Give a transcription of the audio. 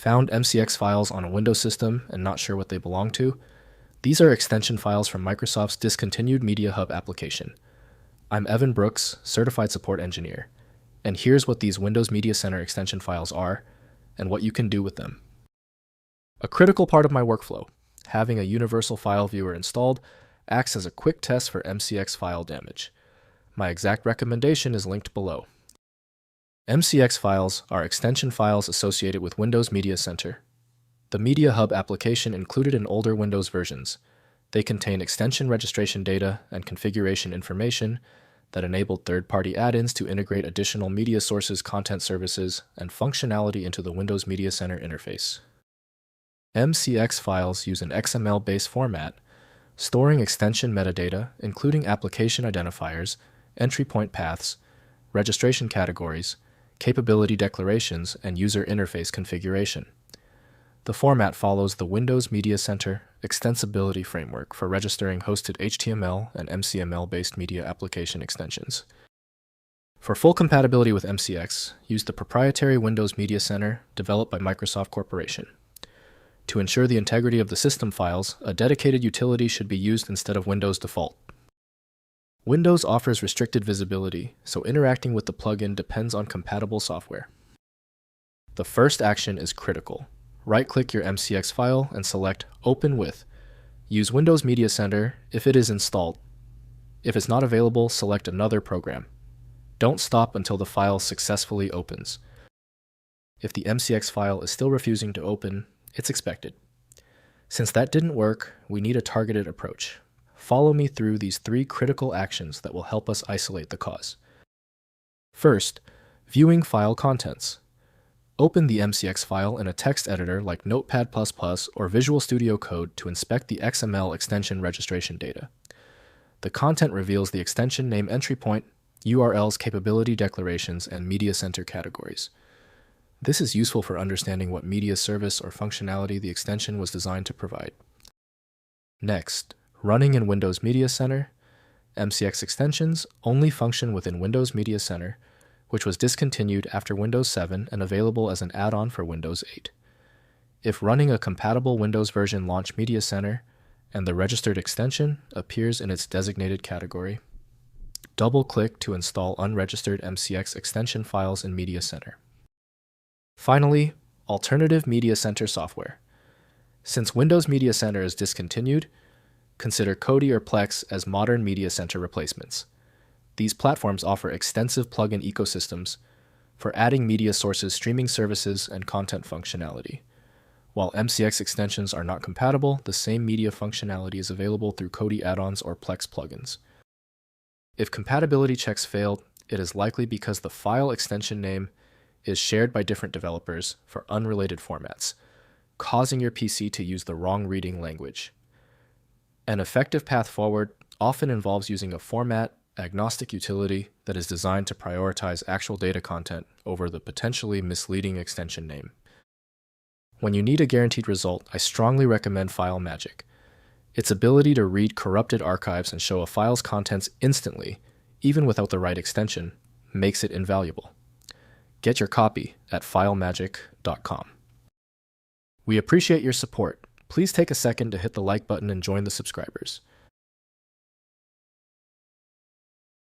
Found MCX files on a Windows system and not sure what they belong to? These are extension files from Microsoft's discontinued Media Hub application. I'm Evan Brooks, Certified Support Engineer, and here's what these Windows Media Center extension files are and what you can do with them. A critical part of my workflow, having a universal file viewer installed, acts as a quick test for MCX file damage. My exact recommendation is linked below. MCX files are extension files associated with Windows Media Center. The Media Hub application included in older Windows versions. They contain extension registration data and configuration information that enabled third-party add-ins to integrate additional media sources, content services, and functionality into the Windows Media Center interface. MCX files use an XML-based format, storing extension metadata, including application identifiers, entry point paths, registration categories, capability declarations, and user interface configuration. The format follows the Windows Media Center extensibility framework for registering hosted HTML and MCML-based media application extensions. For full compatibility with MCX, use the proprietary Windows Media Center developed by Microsoft Corporation. To ensure the integrity of the system files, a dedicated utility should be used instead of Windows default. Windows offers restricted visibility, so interacting with the plugin depends on compatible software. The first action is critical. Right-click your MCX file and select Open With. Use Windows Media Center if it is installed. If it's not available, select another program. Don't stop until the file successfully opens. If the MCX file is still refusing to open, it's expected. Since that didn't work, we need a targeted approach. Follow me through these 3 critical actions that will help us isolate the cause. First, viewing file contents. Open the MCX file in a text editor like Notepad++ or Visual Studio Code to inspect the XML extension registration data. The content reveals the extension name entry point, URLs, capability declarations, and media center categories. This is useful for understanding what media service or functionality the extension was designed to provide. Next, running in Windows Media Center, MCX extensions only function within Windows Media Center, which was discontinued after Windows 7 and available as an add-on for Windows 8. If running a compatible Windows version, launch Media Center, and the registered extension appears in its designated category. Double-click to install unregistered MCX extension files in Media Center. Finally, alternative Media Center software. Since Windows Media Center is discontinued, consider Kodi or Plex as modern Media Center replacements. These platforms offer extensive plugin ecosystems for adding media sources, streaming services, and content functionality. While MCX extensions are not compatible, the same media functionality is available through Kodi add-ons or Plex plugins. If compatibility checks failed, it is likely because the file extension name is shared by different developers for unrelated formats, causing your PC to use the wrong reading language. An effective path forward often involves using a format-agnostic utility that is designed to prioritize actual data content over the potentially misleading extension name. When you need a guaranteed result, I strongly recommend FileMagick. Its ability to read corrupted archives and show a file's contents instantly, even without the right extension, makes it invaluable. Get your copy at filemagick.com. We appreciate your support. Please take a second to hit the like button and join the subscribers.